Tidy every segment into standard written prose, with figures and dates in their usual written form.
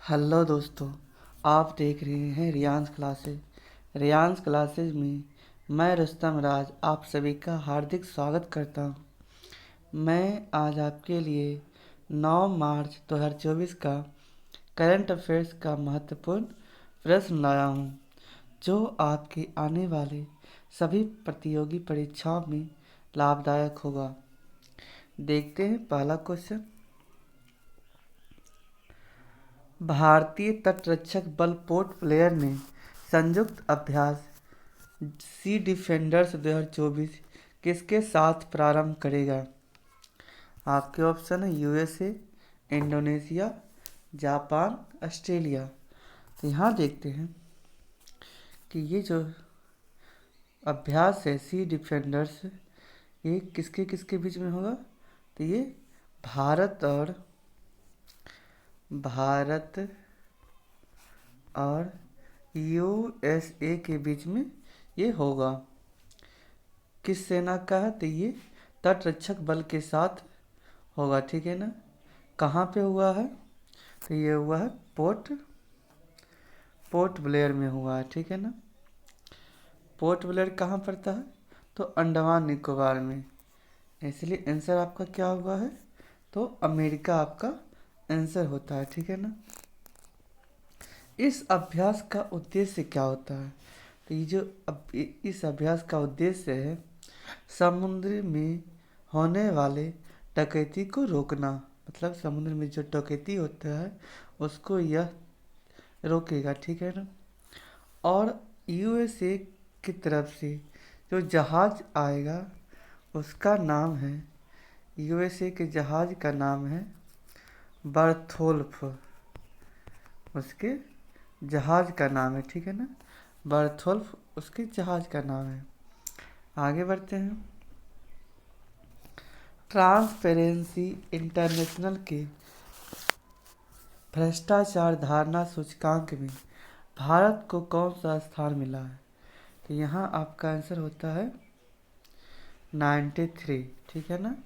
Hello दोस्तों, आप देख रहे हैं रियांस क्लासेज में मैं रुस्तम राज आप सभी का हार्दिक स्वागत करता हूं। मैं आज आपके लिए 9 मार्च 2024 का करंट अफेयर्स का महत्वपूर्ण प्रश्न लाया हूं, जो आपके आने वाले सभी प्रतियोगी परीक्षाओं में लाभदायक होगा। देखते हैं पहला क्वेश्चन। भारतीय तटरक्षक बल पोर्ट ब्लेयर में संयुक्त अभ्यास सी डिफेंडर्स 2024 किसके साथ प्रारंभ करेगा? आपके ऑप्शन है यूएसए, इंडोनेशिया, जापान, ऑस्ट्रेलिया। तो यहाँ देखते हैं कि ये जो अभ्यास है सी डिफेंडर्स, ये किसके किसके बीच में होगा? तो ये भारत और यूएसए के बीच में ये होगा। किस सेना का है? तो ये तटरक्षक बल के साथ होगा, ठीक है ना। कहाँ पे हुआ है? तो ये हुआ है पोर्ट ब्लेयर में हुआ है, ठीक है ना। पोर्ट ब्लेयर कहाँ पड़ता है? तो अंडमान निकोबार में। इसलिए आंसर आपका क्या हुआ है? तो अमेरिका आपका आंसर होता है, ठीक है ना। इस अभ्यास का उद्देश्य क्या होता है? तो ये जो इस अभ्यास का उद्देश्य है समुद्र में होने वाले डकैती को रोकना। मतलब समुद्र में जो डकैती होता है उसको यह रोकेगा, ठीक है ना। और यूएसए की तरफ से जो जहाज आएगा उसका नाम है, यूएसए के जहाज का नाम है बर्थोल्फ। उसके जहाज का नाम है, ठीक है ना, बर्थोल्फ उसके जहाज का नाम है। आगे बढ़ते हैं। ट्रांसपेरेंसी इंटरनेशनल के भ्रष्टाचार धारणा सूचकांक में भारत को कौन सा स्थान मिला है? तो यहाँ आपका आंसर होता है 93, ठीक है ना।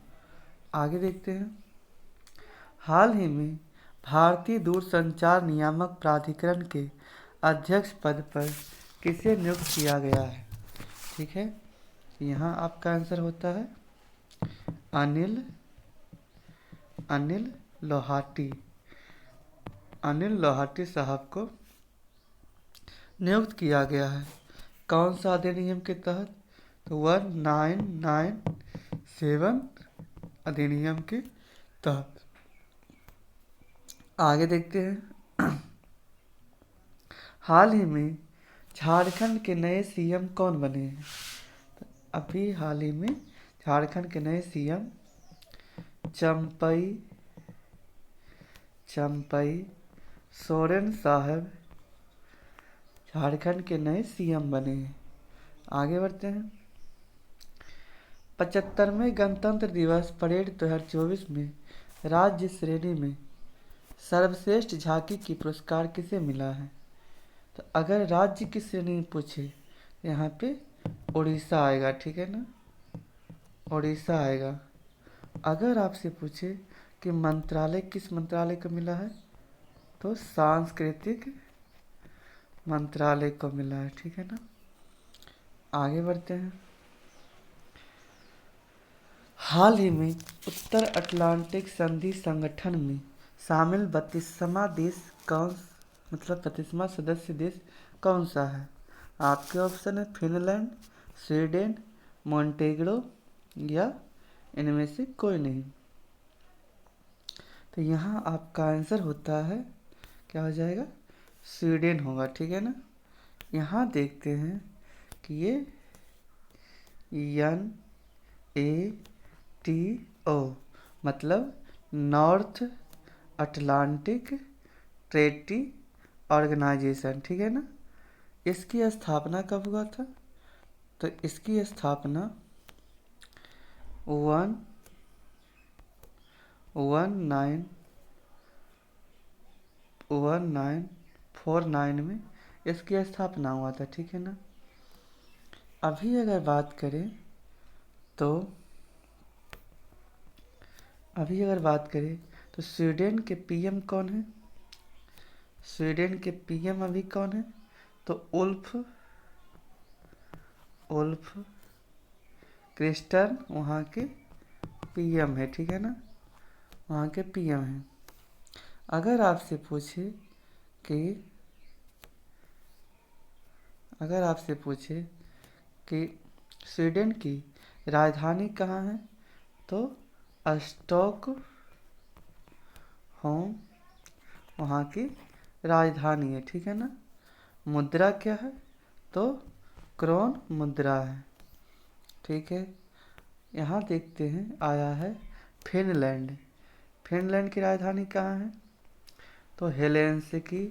आगे देखते हैं। हाल ही में भारतीय दूरसंचार नियामक प्राधिकरण के अध्यक्ष पद पर किसे नियुक्त किया गया है? ठीक है, यहाँ आपका आंसर होता है अनिल लोहाटी। अनिल लोहाटी साहब को नियुक्त किया गया है। कौन सा अधिनियम के तहत? तो 1997 अधिनियम के तहत। आगे देखते हैं। हाल ही में झारखंड के नए सीएम कौन बने हैं? अभी हाल ही में झारखंड के नए सीएम चंपई सोरेन साहब झारखंड के नए सीएम बने हैं। आगे बढ़ते हैं। 75वें गणतंत्र दिवस परेड 2024 में राज्य श्रेणी में सर्वश्रेष्ठ झांकी की पुरस्कार किसे मिला है? तो अगर राज्य की श्रेणी में पूछे यहाँ पे उड़ीसा आएगा, ठीक है ना, उड़ीसा आएगा। अगर आपसे पूछे कि मंत्रालय किस मंत्रालय को मिला है, तो सांस्कृतिक मंत्रालय को मिला है, ठीक है ना। आगे बढ़ते हैं। हाल ही में उत्तर अटलांटिक संधि संगठन में शामिल 32वां देश कौन, मतलब 32वां सदस्य देश कौन सा है? आपके ऑप्शन है फिनलैंड, स्वीडन, मोंटेग्रो या इनमें से कोई नहीं। तो यहाँ आपका आंसर होता है, क्या हो जाएगा? स्वीडन होगा, ठीक है ना। यहाँ देखते हैं कि ये NATO मतलब नॉर्थ अटलांटिक ट्रेटी ऑर्गेनाइजेशन, ठीक है ना। इसकी स्थापना कब हुआ था? तो इसकी स्थापना 1949 में इसकी स्थापना हुआ था, ठीक है ना। अभी अगर बात करें तो स्वीडन के पीएम कौन है? स्वीडन के पीएम अभी कौन है? तो उल्फ क्रिस्टन वहाँ के पीएम है, ठीक है ना, वहाँ के पीएम हैं। अगर आपसे पूछे कि स्वीडन की राजधानी कहाँ है, तो स्टॉक होम वहाँ की राजधानी है, ठीक है ना। मुद्रा क्या है? तो क्रोन मुद्रा है, ठीक है। यहाँ देखते हैं, आया है फिनलैंड। फिनलैंड की राजधानी कहाँ है? तो हेलेंसिकी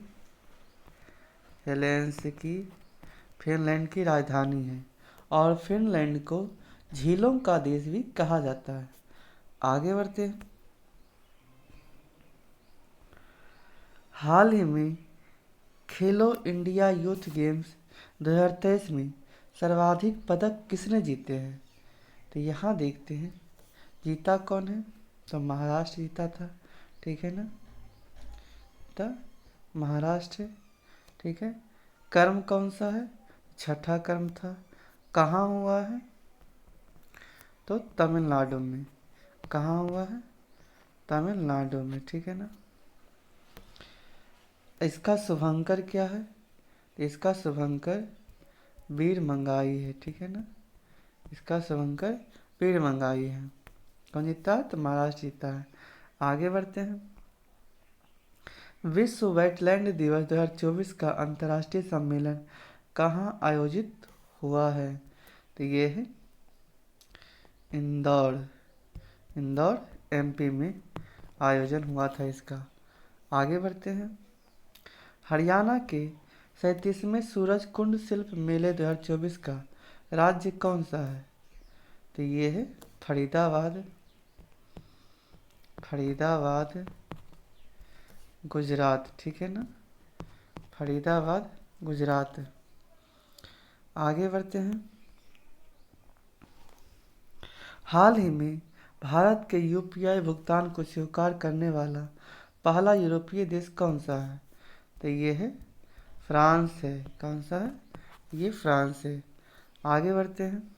फिनलैंड की राजधानी है। और फिनलैंड को झीलों का देश भी कहा जाता है। आगे बढ़ते हैं। हाल ही में खेलो इंडिया यूथ गेम्स 2023 में सर्वाधिक पदक किसने जीते हैं? तो यहाँ देखते हैं, जीता कौन है? तो महाराष्ट्र जीता था, ठीक है ना, तो महाराष्ट्र है, ठीक है। कर्म कौन सा है? छठा कर्म था। कहाँ हुआ है? तो तमिलनाडु में। कहाँ हुआ है? तमिलनाडु में, ठीक है ना। इसका शुभंकर क्या है? इसका शुभंकर वीर मंगाई है, ठीक है ना। इसका शुभंकर वीर मंगाई है। कौन जीता है? तो महाराष्ट्र जीता है। आगे बढ़ते हैं। विश्व वेटलैंड दिवस 2024 का अंतर्राष्ट्रीय सम्मेलन कहाँ आयोजित हुआ है? तो ये है इंदौर एमपी में आयोजन हुआ था इसका। आगे बढ़ते हैं। हरियाणा के 37वें सूरज कुंड शिल्प मेले 2024 का राज्य कौन सा है? तो ये है फरीदाबाद गुजरात, ठीक है ना, फरीदाबाद गुजरात। आगे बढ़ते हैं। हाल ही में भारत के यूपीआई भुगतान को स्वीकार करने वाला पहला यूरोपीय देश कौन सा है? तो ये है फ्रांस है। कौन सा है? ये फ्रांस है। आगे बढ़ते हैं।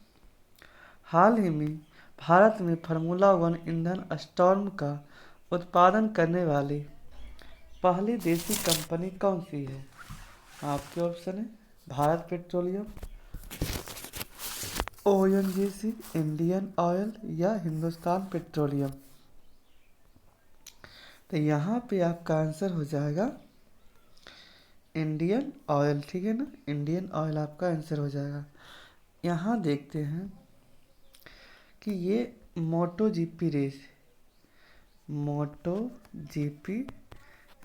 हाल ही में भारत में फार्मूला 1 ईंधन स्टॉर्म का उत्पादन करने वाली पहली देसी कंपनी कौन सी है? आपके ऑप्शन है Bharat petroleum, ONGC, Indian oil या हिंदुस्तान पेट्रोलियम। तो यहाँ पे आपका आंसर हो जाएगा इंडियन ऑयल, ठीक है ना, इंडियन ऑयल आपका आंसर हो जाएगा। यहाँ देखते हैं कि ये मोटो जीपी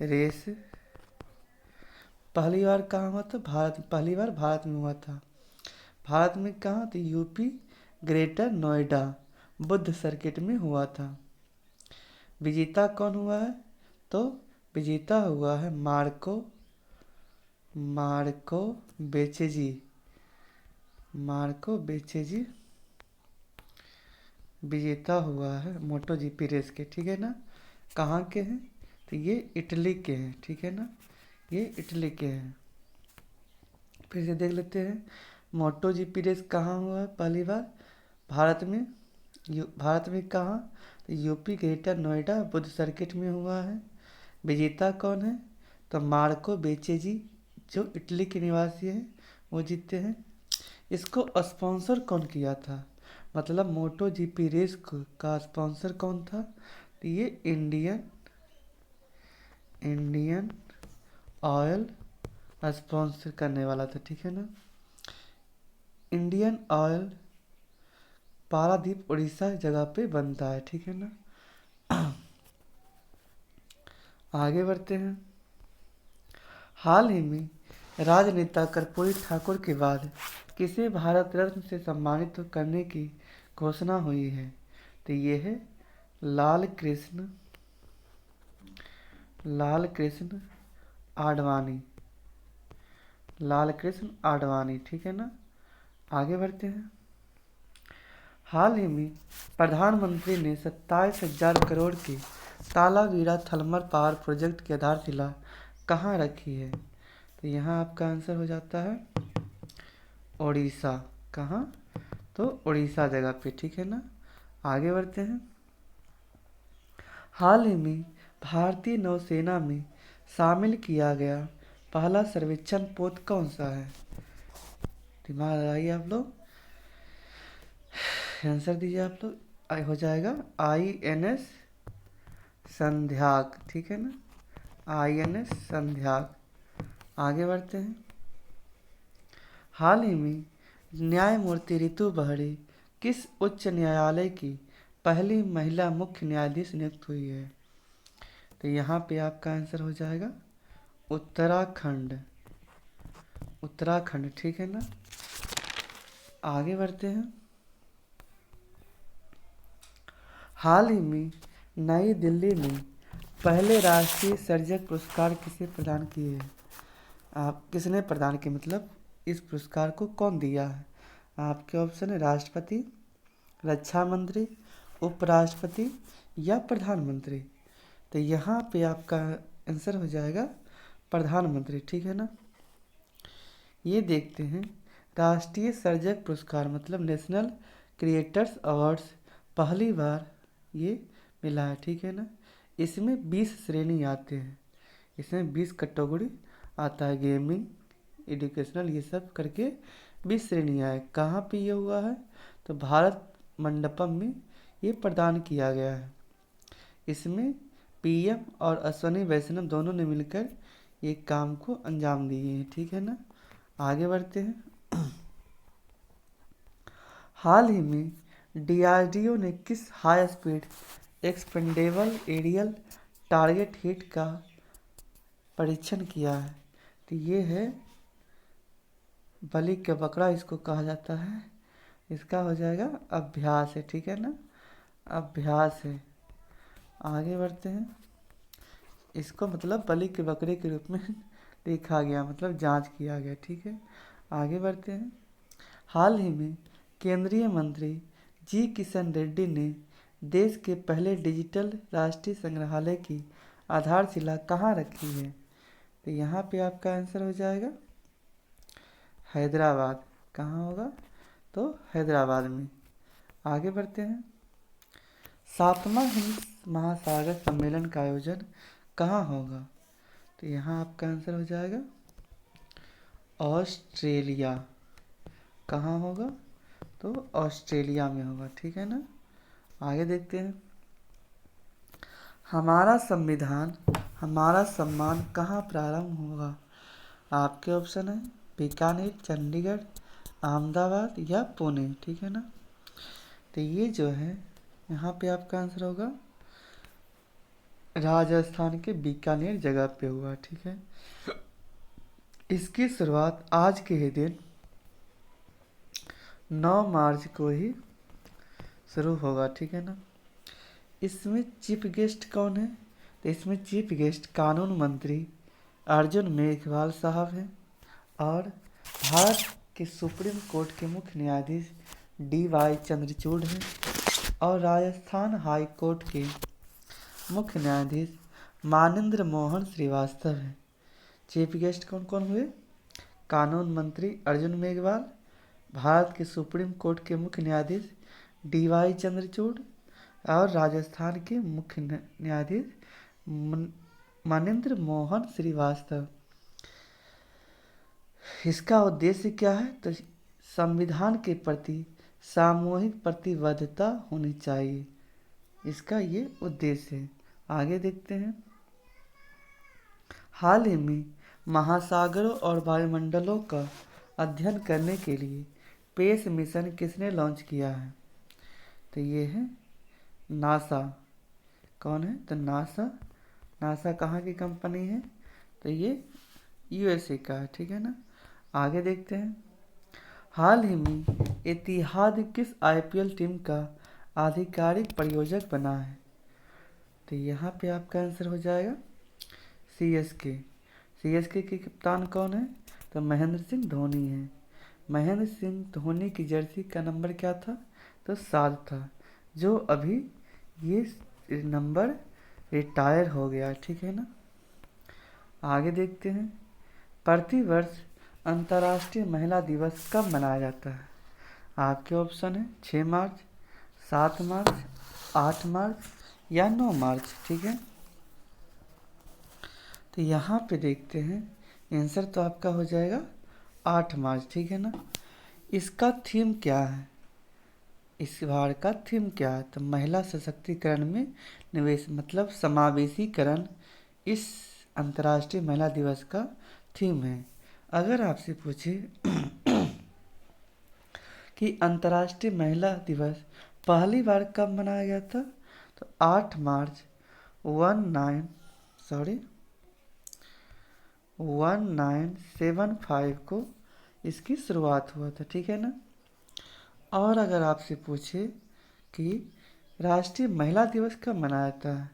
रेस पहली बार कहाँ हुआ था? पहली बार भारत में हुआ था। भारत में कहाँ? तो UP greater Noida Buddha circuit में हुआ था। विजेता कौन हुआ है? तो विजेता हुआ है मार्को बेचेजी विजेता हुआ है मोटो जीपी रेस के, ठीक है ना। कहाँ के हैं? तो ये इटली के हैं, ठीक है ना, ये इटली के हैं। फिर से देख लेते हैं, मोटो जीपी रेस कहाँ हुआ है पहली बार? भारत में कहाँ? तो UP greater Noida Buddha circuit में हुआ है। विजेता कौन है? तो मार्को बेचेजी जो इटली के निवासी हैं वो जीते हैं। इसको स्पॉन्सर कौन किया था? मतलब मोटो जीपी रेस का स्पॉन्सर कौन था? तो ये इंडियन ऑयल स्पॉन्सर करने वाला था, ठीक है ना। इंडियन ऑयल पारादीप उड़ीसा जगह पे बनता है, ठीक है ना। आगे बढ़ते हैं। हाल ही में राजनेता कर्पूरी ठाकुर के बाद किसे भारत रत्न से सम्मानित करने की घोषणा हुई है? तो ये है लाल कृष्ण आडवाणी, ठीक है ना। आगे बढ़ते हैं। हाल ही में प्रधानमंत्री ने 27,000 करोड़ के तालावीरा थर्मल पावर प्रोजेक्ट की आधारशिला कहाँ रखी है? तो यहाँ आपका आंसर हो जाता है उड़ीसा। कहाँ? तो उड़ीसा जगह पे, ठीक है ना। आगे बढ़ते हैं। हाल ही में भारतीय नौसेना में शामिल किया गया पहला सर्वेक्षण पोत कौन सा है? दिमाग लगाइए आप लोग, आंसर दीजिए आप लोग। हो जाएगा INS संध्याक, ठीक है ना, INS संध्याक। आगे बढ़ते हैं। हाल ही में न्यायमूर्ति रितु बहड़ी किस उच्च न्यायालय की पहली महिला मुख्य न्यायाधीश नियुक्त हुई है? तो यहाँ पे आपका आंसर हो जाएगा उत्तराखंड। उत्तराखंड, ठीक है ना। आगे बढ़ते हैं। हाल ही में नई दिल्ली में पहले राष्ट्रीय सर्जक पुरस्कार किसे प्रदान किए हैं? आप किसने प्रदान किए, मतलब इस पुरस्कार को कौन दिया है? आपके ऑप्शन है राष्ट्रपति, रक्षा मंत्री, उपराष्ट्रपति या प्रधानमंत्री। तो यहाँ पे आपका आंसर हो जाएगा प्रधानमंत्री, ठीक है ना। ये देखते हैं, राष्ट्रीय सर्जक पुरस्कार मतलब नेशनल क्रिएटर्स अवार्ड्स पहली बार ये मिला है, ठीक है ना। इसमें 20 श्रेणी आते हैं, इसमें 20 कैटेगरी आता है, गेमिंग, एजुकेशनल, ये सब करके 20 श्रेणियाँ है। कहाँ पे ये हुआ है? तो भारत मंडपम में ये प्रदान किया गया है। इसमें PM और अश्वनी वैष्णव दोनों ने मिलकर ये काम को अंजाम दिए हैं, ठीक है ना। आगे बढ़ते हैं। हाल ही में DRDO ने किस high speed expendable aerial target hit का परीक्षण किया है? तो ये है बलि का बकरा, इसको कहा जाता है। इसका हो जाएगा अभ्यास है, ठीक है ना, अभ्यास है। आगे बढ़ते हैं। इसको मतलब बलि के बकरे के रूप में देखा गया, मतलब जांच किया गया, ठीक है। आगे बढ़ते हैं। हाल ही में केंद्रीय मंत्री जी किशन रेड्डी ने देश के पहले डिजिटल राष्ट्रीय संग्रहालय की आधारशिला कहाँ रखी है? तो यहाँ पे आपका आंसर हो जाएगा हैदराबाद। कहाँ होगा? तो हैदराबाद में। आगे बढ़ते हैं। 7वां हिंद महासागर सम्मेलन का आयोजन कहाँ होगा? तो यहाँ आपका आंसर हो जाएगा ऑस्ट्रेलिया। कहाँ होगा? तो ऑस्ट्रेलिया में होगा, ठीक है ना। आगे देखते हैं। हमारा संविधान हमारा सम्मान कहाँ प्रारंभ होगा? आपके ऑप्शन है बीकानेर, चंडीगढ़, अहमदाबाद या पुणे, ठीक है ना। तो ये जो है यहाँ पे आपका आंसर होगा राजस्थान के बीकानेर जगह पे हुआ, ठीक है। इसकी शुरुआत आज के ही दिन 9 मार्च को ही शुरू होगा, ठीक है ना। इसमें चीफ गेस्ट कौन है? तो इसमें चीफ गेस्ट कानून मंत्री अर्जुन मेघवाल साहब हैं और भारत के सुप्रीम कोर्ट के मुख्य न्यायाधीश DY चंद्रचूड़ हैं और राजस्थान हाई कोर्ट के मुख्य न्यायाधीश मानेंद्र मोहन श्रीवास्तव हैं। चीफ गेस्ट कौन कौन हुए? कानून मंत्री अर्जुन मेघवाल, भारत के सुप्रीम कोर्ट के मुख्य न्यायाधीश DY चंद्रचूड़ और राजस्थान के मुख्य न्यायाधीश मानेंद्र मोहन श्रीवास्तव। इसका उद्देश्य क्या है? तो संविधान के प्रति सामूहिक प्रतिबद्धता होनी चाहिए, इसका ये उद्देश्य है। आगे देखते हैं। हाल ही में महासागरों और वायुमंडलों का अध्ययन करने के लिए स्पेस मिशन किसने लॉन्च किया है? तो ये है नासा। कौन है? तो नासा कहाँ की कंपनी है? तो ये USA का है, ठीक है ना। आगे देखते हैं। हाल ही में इतिहाद किस IPL टीम का आधिकारिक प्रायोजक बना है? तो यहाँ पे आपका आंसर हो जाएगा CSK के कप्तान कौन है? तो महेंद्र सिंह धोनी है। महेंद्र सिंह धोनी की जर्सी का नंबर क्या था? तो 7 था, जो अभी ये नंबर रिटायर हो गया, ठीक है ना। आगे देखते हैं, प्रतिवर्ष अंतर्राष्ट्रीय महिला दिवस कब मनाया जाता है? आपके ऑप्शन है 6 मार्च, 7 मार्च, 8 मार्च या 9 मार्च। ठीक है, तो यहाँ पे देखते हैं, आंसर तो आपका हो जाएगा 8 मार्च। ठीक है ना। इसका थीम क्या है? इस बार का थीम क्या है? तो महिला सशक्तिकरण में निवेश, मतलब समावेशीकरण इस अंतर्राष्ट्रीय महिला दिवस का थीम है। अगर आपसे पूछे कि अंतर्राष्ट्रीय महिला दिवस पहली बार कब मनाया गया था, तो 8 मार्च 1975 को इसकी शुरुआत हुआ था। ठीक है ना। और अगर आपसे पूछे कि राष्ट्रीय महिला दिवस कब मनाया जाता है,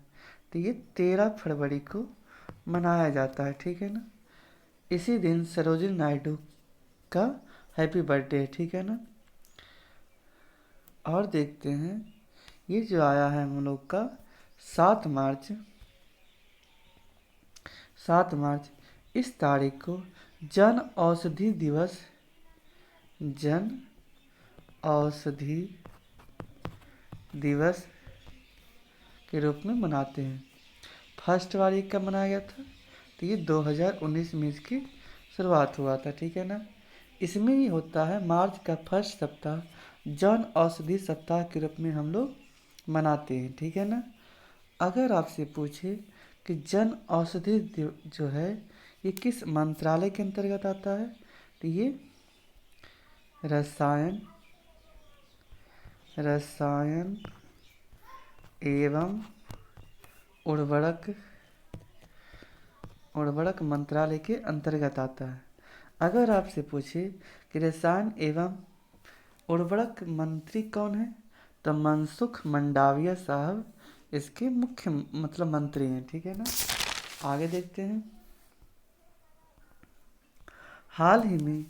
तो ये 13 फरवरी को मनाया जाता है। ठीक है ना। इसी दिन सरोजिनी नायडू का हैप्पी बर्थडे है। ठीक है ना। और देखते हैं, ये जो आया है हम लोग का 7 मार्च, इस तारीख को जन औषधि दिवस के रूप में मनाते हैं। फर्स्ट बार ये कब मनाया गया था, तो ये 2019 में इसकी शुरुआत हुआ था। ठीक है ना। इसमें ही होता है मार्च का फर्स्ट सप्ताह जन औषधि सप्ताह के रूप में हम लोग मनाते हैं। ठीक है ना। अगर आपसे पूछे कि जन औषधि जो है ये किस मंत्रालय के अंतर्गत आता है, तो ये रसायन एवं उर्वरक मंत्रालय के अंतर्गत आता है। अगर आपसे पूछे कि रसायन एवं उर्वरक मंत्री कौन है, तो मनसुख मंडाविया साहब इसके मुख्य मंत्री हैं। ठीक है ना। आगे देखते हैं, हाल ही में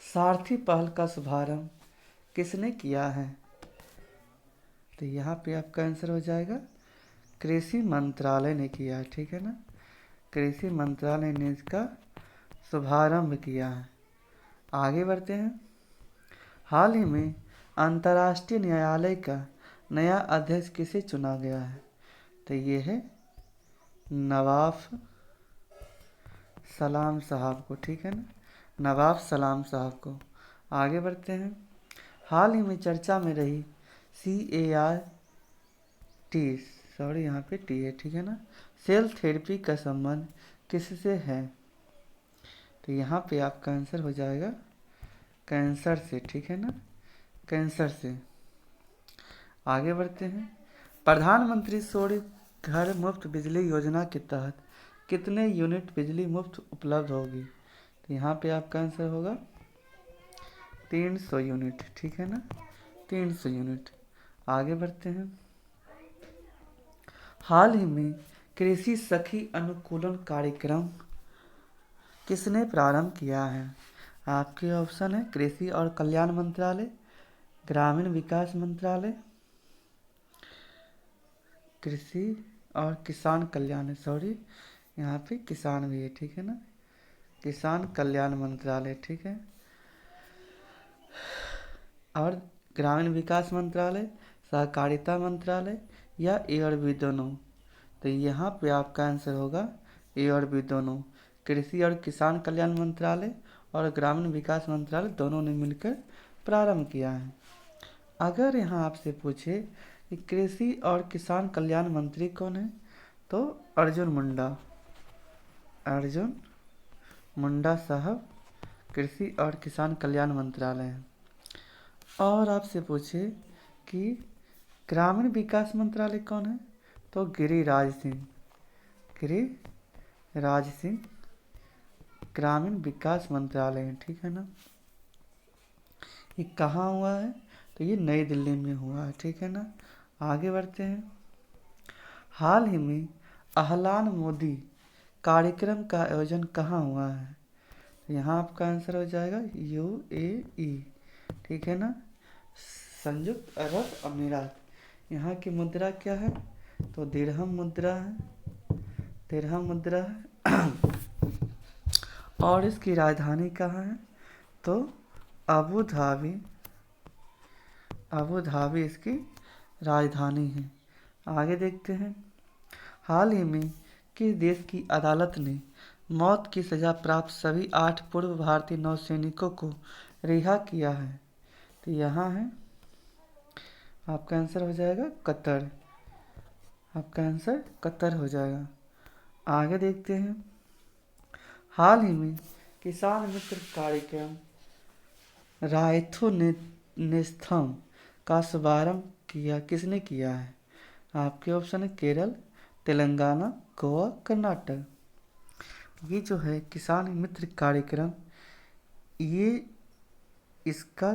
सारथी पहल का शुभारंभ किसने किया है, तो यहाँ पे आपका आंसर हो जाएगा कृषि मंत्रालय ने किया है। ठीक है ना। कृषि मंत्रालय ने इसका शुभारंभ किया है। आगे बढ़ते हैं, हाल ही में अंतर्राष्ट्रीय न्यायालय का नया अध्यक्ष किसे चुना गया है, तो ये है नवाब सलाम साहब को। ठीक है ना। नवाब सलाम साहब को। आगे बढ़ते हैं, हाल ही में चर्चा में रही यहाँ पे टी है। ठीक है ना। सेल थेरेपी का संबंध किससे है, तो यहाँ पे आपका आंसर हो जाएगा कैंसर से। ठीक है ना। कैंसर से। आगे बढ़ते हैं, प्रधानमंत्री सूर्य घर मुफ्त बिजली योजना के तहत कितने यूनिट बिजली मुफ्त उपलब्ध होगी, तो यहाँ पे आपका आंसर होगा 300 यूनिट। ठीक है ना। 300 यूनिट। आगे बढ़ते हैं, हाल ही में कृषि सखी अनुकूलन कार्यक्रम किसने प्रारंभ किया है, आपके ऑप्शन है कृषि और कल्याण मंत्रालय, ग्रामीण विकास मंत्रालय, कृषि और किसान कल्याण, यहाँ पे किसान भी है। ठीक है ना। किसान कल्याण मंत्रालय। ठीक है। और ग्रामीण विकास मंत्रालय, सहकारिता मंत्रालय या ए और बी दोनों, तो यहाँ पे आपका आंसर होगा ए और बी दोनों। कृषि और किसान कल्याण मंत्रालय और ग्रामीण विकास मंत्रालय दोनों ने मिलकर प्रारंभ किया है। अगर यहाँ आपसे पूछे कि कृषि और किसान कल्याण मंत्री कौन है, तो अर्जुन मुंडा साहब कृषि और किसान कल्याण मंत्रालय है। और आपसे पूछे कि ग्रामीण विकास मंत्रालय कौन है, तो गिरिराज सिंह ग्रामीण विकास मंत्रालय है। ठीक है ना। ये कहाँ हुआ है, तो ये नई दिल्ली में हुआ है। ठीक है ना। आगे बढ़ते हैं, हाल ही में अहलान मोदी कार्यक्रम का आयोजन कहाँ हुआ है, यहाँ आपका आंसर हो जाएगा UAE। ठीक है ना। संयुक्त अरब अमीरात। यहाँ की मुद्रा क्या है, तो दिरहम मुद्रा है। और इसकी राजधानी कहाँ है? तो अबू धाबी, अबू धाबी इसकी राजधानी है। आगे देखते हैं। हाल ही में किस देश की अदालत ने मौत की सजा प्राप्त सभी 8 पूर्व भारतीय नौसैनिकों को रिहा किया है? तो यहाँ है आपका आंसर हो जाएगा कतर। आपका आंसर कतर हो जाएगा। आगे देखते हैं। हाल ही में किसान मित्र कार्यक्रम रायथो नेस्थम का शुभारंभ किसने किया है? आपके ऑप्शन है केरल, तेलंगाना, गोवा, कर्नाटक। ये जो है किसान मित्र कार्यक्रम, ये इसका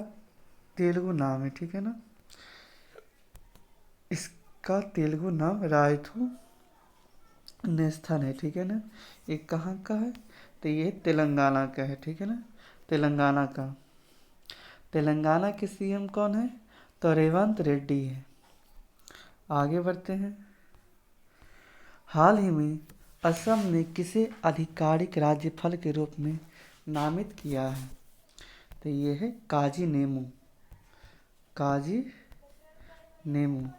तेलुगु नाम है, ठीक है ना। इसका तेलुगु नाम रायथो नेस्थन है, ठीक है ना। ये कहाँ का है? तो ये तेलंगाना का है, ठीक है ना। तेलंगाना का। तेलंगाना के सीएम कौन है? तो रेवंत रेड्डी है। आगे बढ़ते हैं। हाल ही में असम ने किसे आधिकारिक राज्यफल के रूप में नामित किया है? तो ये है काजी नेमू। काजी नेमू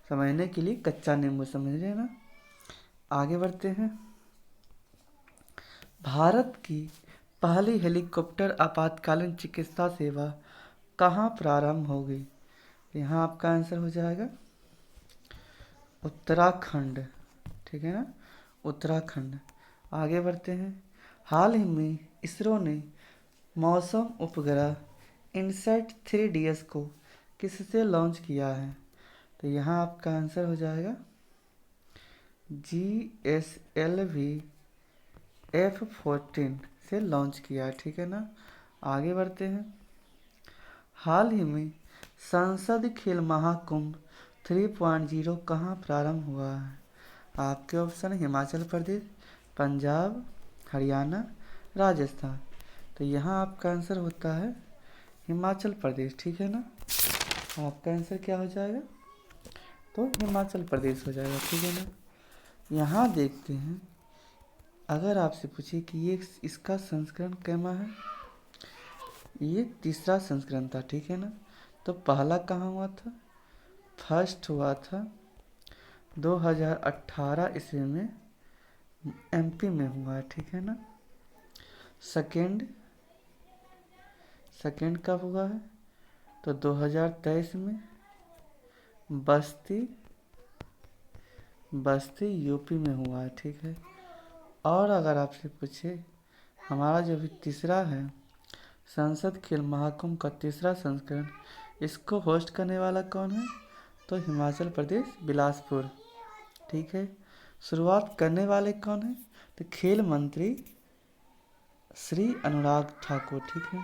समझने के लिए कच्चा नींबू समझ रहे हैं ना। आगे बढ़ते हैं। भारत की पहली हेलीकॉप्टर आपातकालीन चिकित्सा सेवा कहाँ प्रारंभ हो गई? यहाँ आपका आंसर हो जाएगा उत्तराखंड, ठीक है ना, उत्तराखंड। आगे बढ़ते हैं। हाल ही में इसरो ने मौसम उपग्रह इनसैट 3DS को किससे लॉन्च किया है? तो यहाँ आपका आंसर हो जाएगा GSLV F14 से लॉन्च किया है, ठीक है ना। आगे बढ़ते हैं। हाल ही में संसद खेल महाकुंभ 3.0 कहाँ प्रारंभ हुआ है? आपके ऑप्शन हिमाचल प्रदेश, पंजाब, हरियाणा, राजस्थान। तो यहाँ आपका आंसर होता है हिमाचल प्रदेश, ठीक है ना। आपका आंसर क्या हो जाएगा? तो हिमाचल प्रदेश हो जाएगा, ठीक है ना। यहाँ देखते हैं। अगर आपसे पूछे कि ये इसका संस्करण कैमा है, ये तीसरा संस्करण था, ठीक है ना। तो पहला कहाँ हुआ था? फर्स्ट हुआ था 2018 ईस्वी में MP में हुआ है, ठीक है ना। सेकेंड कब हुआ है? तो 2023 में बस्ती यूपी में हुआ है, ठीक है। और अगर आपसे पूछे हमारा जो भी तीसरा है संसद खेल महाकुंभ का तीसरा संस्करण, इसको होस्ट करने वाला कौन है? तो हिमाचल प्रदेश बिलासपुर, ठीक है। शुरुआत करने वाले कौन है? तो खेल मंत्री श्री अनुराग ठाकुर, ठीक है।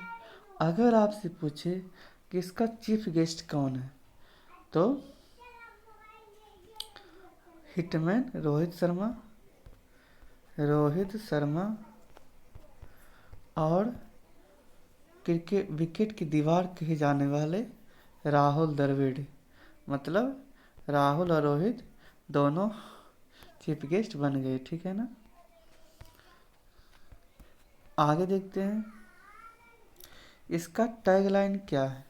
अगर आपसे पूछे कि इसका चीफ गेस्ट कौन है, तो हिटमैन रोहित शर्मा और क्रिकेट विकेट की दीवार कहे जाने वाले राहुल द्रविड़। मतलब राहुल और रोहित दोनों चीफ गेस्ट बन गए, ठीक है ना। आगे देखते हैं। इसका टैगलाइन क्या है?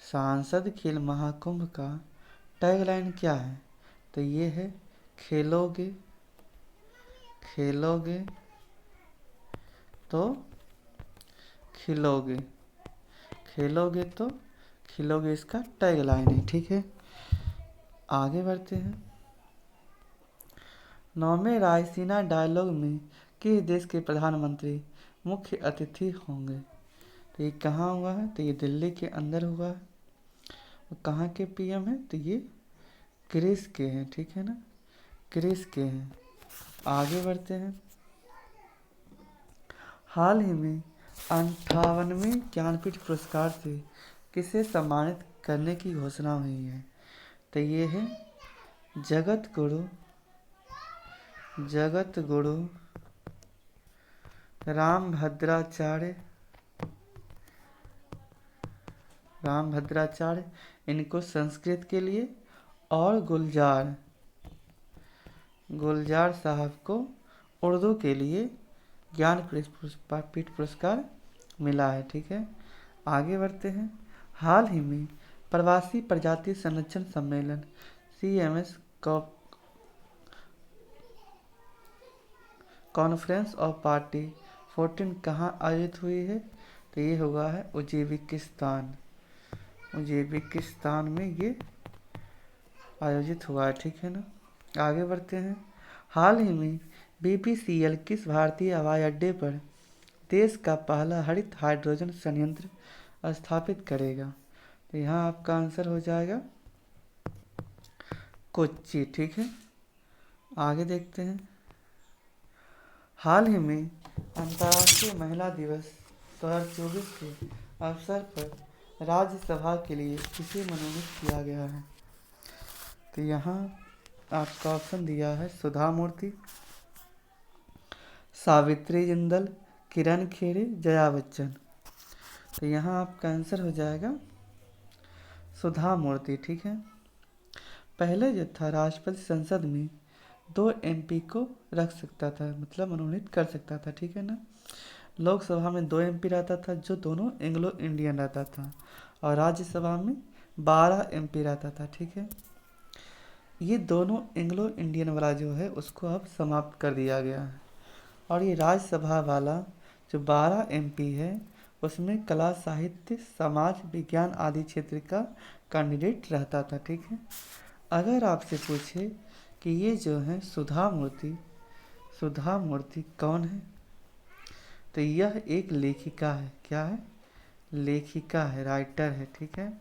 सांसद खेल महाकुंभ का टैगलाइन क्या है? तो ये है खेलोगे तो खिलोगे, खेलोगे तो खिलोगे, इसका टैगलाइन है, ठीक है। आगे बढ़ते हैं। 9वें रायसीना डायलॉग में किस देश के प्रधानमंत्री मुख्य अतिथि होंगे? तो ये कहाँ हुआ है? तो ये दिल्ली के अंदर हुआ है। कहाँ के PM है? तो ये ग्रीस के हैं, ठीक है ना, ग्रीस के हैं। आगे बढ़ते हैं। हाल ही में 58वें ज्ञानपीठ पुरस्कार से किसे सम्मानित करने की घोषणा हुई है? तो ये है जगत गुरु रामभद्राचार्य, इनको संस्कृत के लिए, और गुलजार साहब को उर्दू के लिए ज्ञानपीठ पुरस्कार मिला है। ठीक है, आगे बढ़ते हैं। हाल ही में प्रवासी प्रजाति संरक्षण सम्मेलन CMS कॉन्फ्रेंस ऑफ पार्टी 14 कहाँ आयोजित हुई है? तो ये हुआ है उज्बेकिस्तान में ये आयोजित हुआ है। ठीक है ना, आगे बढ़ते हैं। हाल ही में BPCL किस भारतीय हवाई अड्डे पर देश का पहला हरित हाइड्रोजन संयंत्र स्थापित करेगा? तो यहाँ आपका आंसर हो जाएगा कोच्चि। ठीक है, आगे देखते हैं। हाल ही में अंतर्राष्ट्रीय महिला दिवस 2024 के अवसर पर राज्यसभा के लिए किसे मनोनीत किया गया है? तो यहाँ आपका ऑप्शन दिया है सुधा मूर्ति, सावित्री जिंदल, किरण खेरे, जया बच्चन। तो यहाँ आपका आंसर हो जाएगा सुधा मूर्ति। ठीक है, पहले जो था राष्ट्रपति संसद में 2 MP को रख सकता था, मतलब मनोनीत कर सकता था। ठीक है ना, लोकसभा में 2 MP रहता था जो दोनों एंग्लो इंडियन रहता था, और राज्यसभा में 12 MP रहता था। ठीक है, ये दोनों एंग्लो इंडियन वाला जो है उसको अब समाप्त कर दिया गया है, और ये राज्यसभा वाला जो 12 MP है उसमें कला, साहित्य, समाज विज्ञान आदि क्षेत्र का कैंडिडेट रहता था। ठीक है, अगर आपसे पूछे कि ये जो है सुधा मूर्ति कौन है, तो यह एक लेखिका है। क्या है? लेखिका है, राइटर है। ठीक है,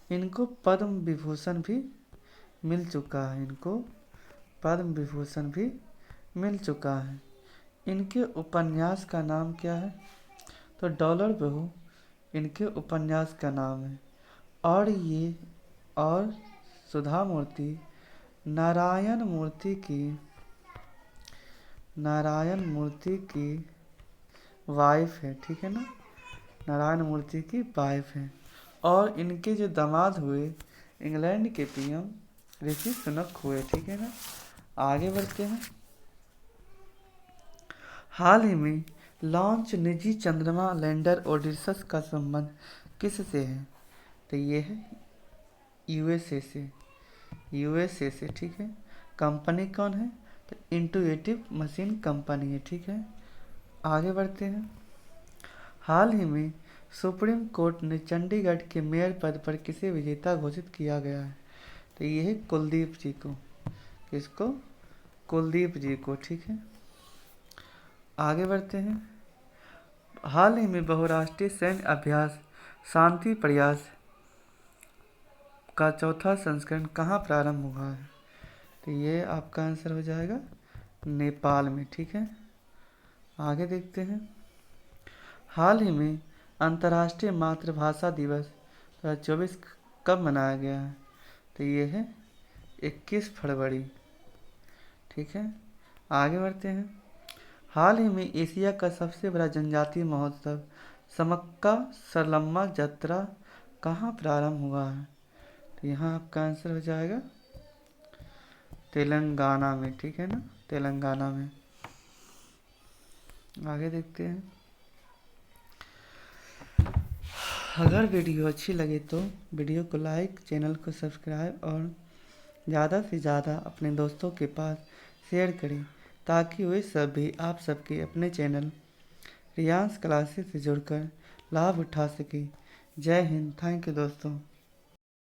इनको पद्म विभूषण भी मिल चुका है। इनके उपन्यास का नाम क्या है? तो डॉलर बहू इनके उपन्यास का नाम है, और सुधा मूर्ति नारायण मूर्ति की वाइफ है। ठीक है ना, नारायण मूर्ति की वाइफ है, और इनके जो दामाद हुए इंग्लैंड के PM ऋषि सुनक हुए। ठीक है ना, आगे बढ़ते हैं। हाल ही में लॉन्च निजी चंद्रमा लैंडर ओडिसस का संबंध किससे है? तो ये है USA से। ठीक है, कंपनी कौन है? तो इंटुइटिव मशीन कंपनी है। ठीक है, आगे बढ़ते हैं। हाल ही में सुप्रीम कोर्ट ने चंडीगढ़ के मेयर पद पर किसे विजेता घोषित किया गया है? तो ये है कुलदीप जी को। किसको? कुलदीप जी को। ठीक है, आगे बढ़ते हैं। हाल ही में बहुराष्ट्रीय सैन्य अभ्यास शांति प्रयास का 4था संस्करण कहाँ प्रारंभ हुआ है? तो ये आपका आंसर हो जाएगा नेपाल में। ठीक है, आगे देखते हैं। हाल ही में अंतर्राष्ट्रीय मातृभाषा दिवस 2024 कब मनाया गया है? तो ये है 21 फरवरी। ठीक है, आगे बढ़ते हैं। हाल ही में एशिया का सबसे बड़ा जनजातीय महोत्सव समक्का सरलम्मा जत्रा कहाँ प्रारंभ हुआ है? तो यहाँ आपका आंसर हो जाएगा तेलंगाना में। ठीक है ना, तेलंगाना में। आगे देखते हैं। अगर वीडियो अच्छी लगे तो वीडियो को लाइक, चैनल को सब्सक्राइब और ज़्यादा से ज़्यादा अपने दोस्तों के पास शेयर करें, ताकि वे सब भी आप सबके अपने चैनल रियांस क्लासेस से जुड़कर लाभ उठा सकें। जय हिंद। थैंक यू दोस्तों।